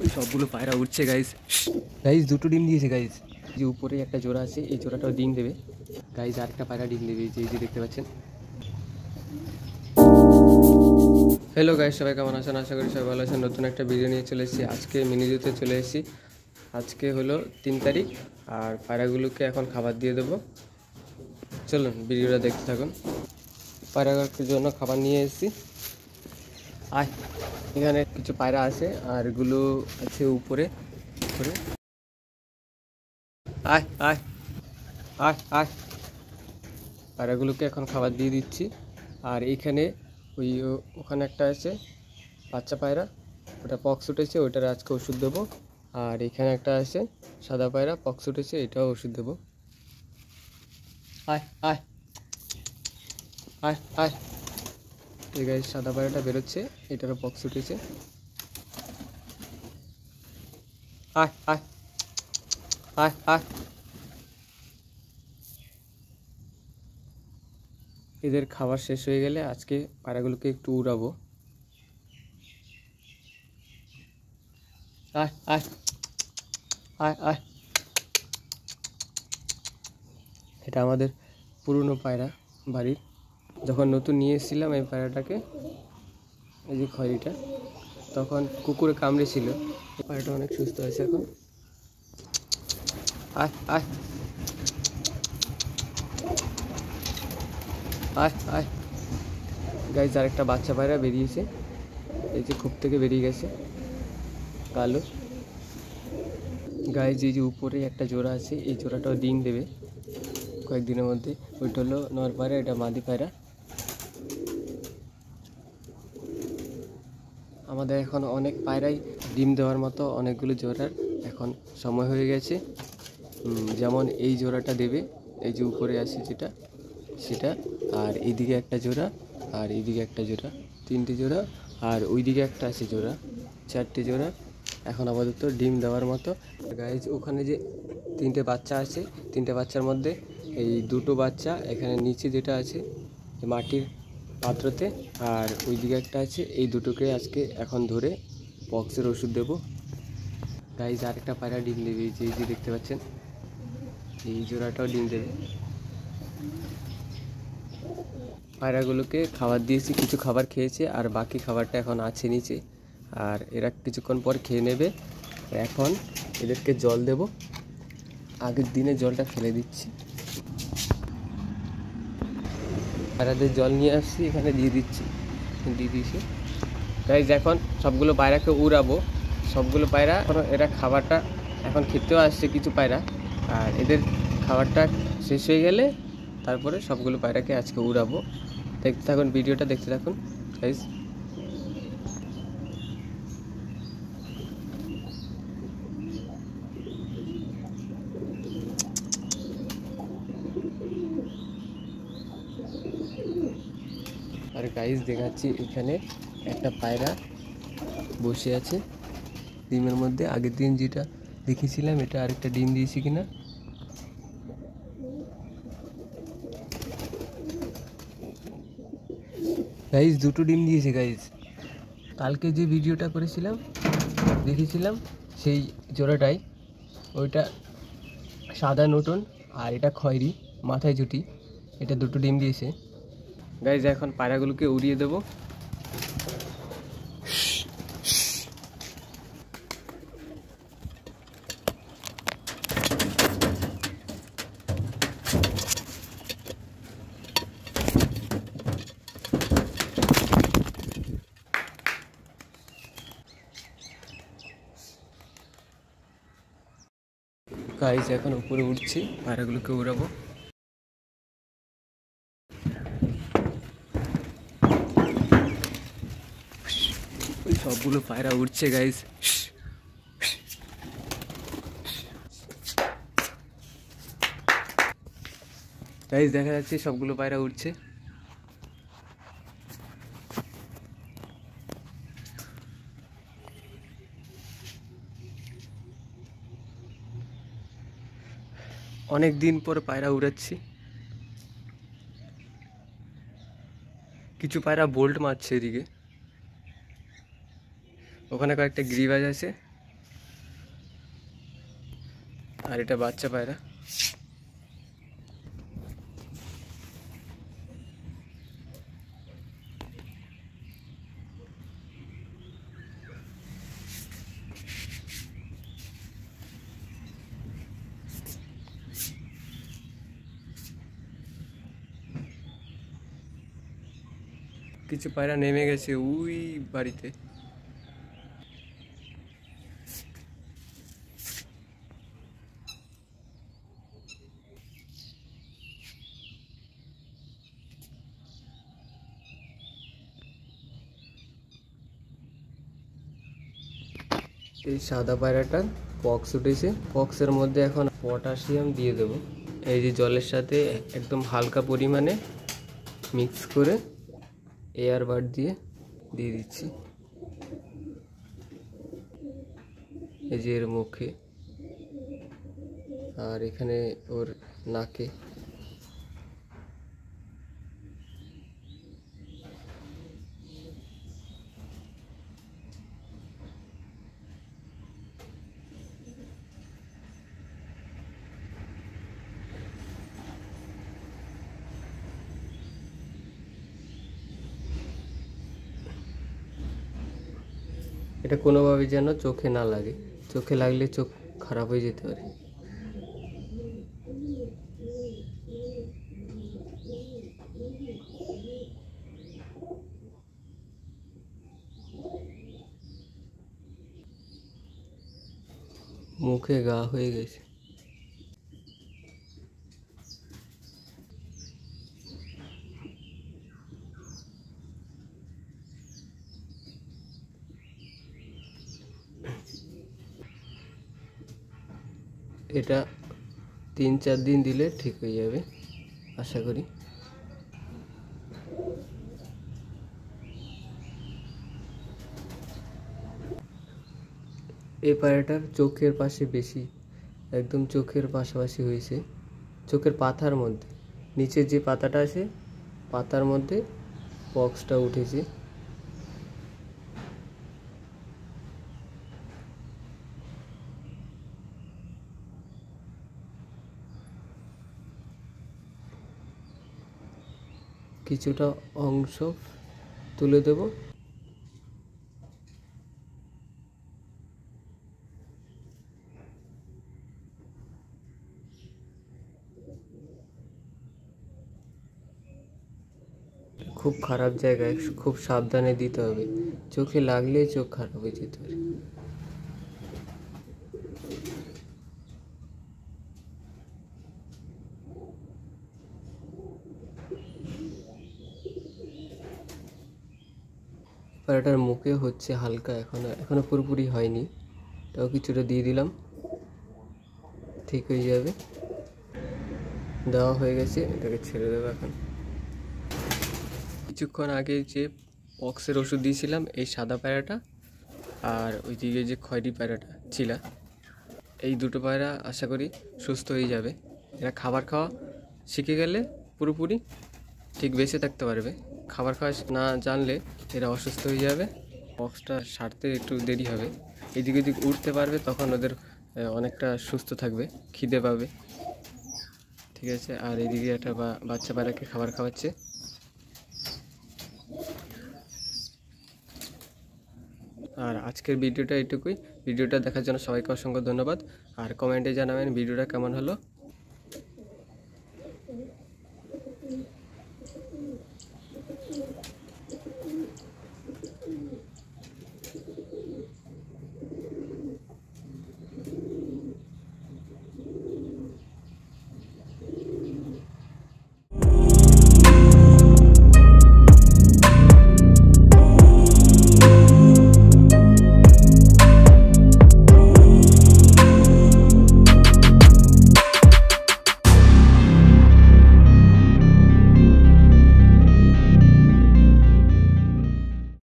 ওই সবগুলো পায়রা উঠছে গাইস। গাইস দুটো ডিম দিয়েছে গাইস, যে উপরে একটা জোড়া আছে, এই জোড়াটাও ডিম দেবে গাইস। আরেকটা পায়রা ডিম দেবে, এই যে দেখতে পাচ্ছেন। হ্যালো গাইস, সবাই কেমন আছেন? আশা করি সবাই ভালো আছেন। নতুন একটা ভিডিও নিয়ে চলে এসেছি। আজকে মিনিজুতে চলে এসেছি। আজকে হলো 3 তারিখ, আর পায়রাগুলোকে এখন খাবার দিয়ে দেবো। চলুন ভিডিওটা দেখতে থাকুন। পায়রাগুলোর জন্য খাবার নিয়ে এসেছি। আয়, এখানে কিছু পায়রা আছে আর এগুলো আছে উপরে। আয় আয় আয় আয়, পায়রাগুলোকে এখন খাবার দিয়ে দিচ্ছি। আর এইখানে ওখানে একটা আছে বাচ্চা পায়রা, ওটা পক্স উঠেছে, ওইটার আজকে ওষুধ দেবো। আর এখানে একটা আছে সাদা পায়রা, পক্স উঠেছে, এটাও ওষুধ দেবো। আয় আয় আয় আয়, এই গায়ে সাদা পায়রাটা বেরোচ্ছে, এটারও পক্স উঠেছে। আয় আয় আয় আয়, এদের খাবার শেষ হয়ে গেলে আজকে পায়রাগুলোকে একটু উড়াবো। আয় আয় আয় আয়, এটা আমাদের পুরনো পায়রা বাড়ির। যখন নতুন নিয়ে এসেছিলাম এই পায়রাটাকে, এই যে খয়রিটা, তখন কুকুরে কামড়েছিল। পায়রাটা অনেক সুস্থ আছে এখন। আয় আয় আয় আয়, গাইজ আরেকটা বাচ্চা পায়রা বেরিয়েছে, এই যে খুব থেকে বেরিয়ে গেছে, কালো। গাইজ এই যে উপরে একটা জোড়া আছে, এই জোড়াটাও ডিম দেবে কয়েকদিনের মধ্যে। ওইটা হলো নর পায়রা, এটা মাদি পায়রা। আমাদের এখন অনেক পায়রাই ডিম দেওয়ার মতো, অনেকগুলো জোড়ার এখন সময় হয়ে গেছে। যেমন এই জোড়াটা দেবে, এই যে উপরে আছে যেটা, সেটা। আর এইদিকে একটা জোড়া, আর এইদিকে একটা জোড়া, 3টে জোড়া। আর ওইদিকে একটা আছে জোড়া, 4টে জোড়া এখন আপাতত ডিম দেওয়ার মতো। গাইজ ওখানে যে 3টে বাচ্চা আছে, 3টে বাচ্চার মধ্যে এই 2টো বাচ্চা এখানে নিচে যেটা আছে মাটির পাত্রতে, আর ওইদিকে একটা আছে। এই দুটোকে আজকে এখন ধরে পক্সের ওষুধ দেবো। গাইজ আরেকটা পায়রা ডিম দেবে, এই যে দেখতে পাচ্ছেন, এই জোড়াটাও ডিম দেবে। পায়রাগুলোকে খাবার দিয়েছি, কিছু খাবার খেয়েছে আর বাকি খাবারটা এখন আছে নিচে, আর এরা কিছুক্ষণ পর খেয়ে নেবে। এখন এদেরকে জল দেব, আগের দিনে জলটা ফেলে দিচ্ছি। পায়রাদের জল নিয়ে আসছি, এখানে দিয়ে দিয়েছি। গাইজ এখন সবগুলো পায়রাকে উড়াবো। সবগুলো পায়রা এরা খাবারটা এখন খেতেও আসছে কিছু পায়রা, আর এদের খাবারটা শেষ হয়ে গেলে তারপরে সবগুলো পায়রাকে আজকে উড়াবো। দেখতে থাকুন, ভিডিওটা দেখতে থাকুন গাইজ। আর গাইজ দেখাচ্ছি, এখানে একটা পায়রা বসে আছে ডিমের মধ্যে। আগের দিন যেটা দেখেছিলাম, এটা আরেকটা ডিম দিয়েছি কিনা। গাইজ 2টো ডিম দিয়েছে গাইজ। কালকে যে ভিডিওটা করেছিলাম, দেখেছিলাম সেই জোড়াটাই, ওইটা সাদা নোটন আর এটা খয়েরি মাথায় জুটি, এটা 2টো ডিম দিয়েছে। গাইজ এখন পায়রাগুলোকে উড়িয়ে দেবো। গাইজ এখন উপরে উঠছি, পায়রাগুলোকে উড়াবো। ওই সবগুলো পায়রা উঠছে গাইজ। গাইজ দেখা যাচ্ছে সবগুলো পায়রা উঠছে। অনেক দিন পর পায়রা উড়াচ্ছি। কিছু পায়রা বোল্ট মারছে এদিকে, ওখানে কয়েকটা গিরিবাজ আছে, আর এটা বাচ্চা পায়রা। কিছু পায়রা নেমে গেছে ওই বাড়িতে। এই সাদা পায়রাটার পক্স উঠেছে, পক্সের মধ্যে এখন পটাশিয়াম দিয়ে দেব। এই যে জলের সাথে একদম হালকা পরিমাণে মিক্স করে এয়ার বাড দিয়ে দিচ্ছি। এই যে এর মুখে আর এখানে ওর নাকে। এটা কোনোভাবে যেন চোখে না লাগে, চোখে লাগলে চোখ খারাপ হয়ে যেতে পারে। মুখে ঘা হয়ে গেছে। এটা 3-4 দিন দিলে ঠিক হয়ে যাবে আশা করি। এই পায়রাটার চোখের পাশে বেশি, একদম চোখের পাশাপাশি হয়েছে, চোখের পাতার মধ্যে, নিচের যে পাতাটা আছে পাতার মধ্যে পক্সটা উঠেছে। কিছুটা অংশ তুলে দেব। খুব খারাপ জায়গায়, খুব সাবধানে দিতে হবে, চোখে লাগলেই চোখ খারাপ হয়ে যেতে পারে। পায়রাটার মুখে হচ্ছে হালকা, এখনো পুরোপুরি হয়নি, তাও কিছুটা দিয়ে দিলাম, ঠিক হয়ে যাবে। দেওয়া হয়ে গেছে, এটাকে ছেড়ে দেবো এখন। কিছুক্ষণ আগে যে পক্সের ওষুধ দিয়েছিলাম এই সাদা পায়রাটা আর ওইদিকে যে খয়েরি পায়রাটা ছিল, এই দুটো পায়রা আশা করি সুস্থ হয়ে যাবে। এরা খাবার খাওয়া শিখে গেলে পুরোপুরি ঠিক বেঁচে থাকতে পারবে। খাবার খাওয়া না জানলে এরা অসুস্থ হয়ে যাবে, পক্সটা সারতে একটু দেরি হবে। এদিকে ওদিক উঠতে পারবে, তখন ওদের অনেকটা সুস্থ থাকবে, খিদে পাবে। ঠিক আছে, আর এদিকে একটা বাচ্চা পায়রাকে খাবার খাওয়াচ্ছে। আর আজকের ভিডিওটা এটুকুই। ভিডিওটা দেখার জন্য সবাইকে অসংখ্য ধন্যবাদ। আর কমেন্টে জানাবেন ভিডিওটা কেমন হলো।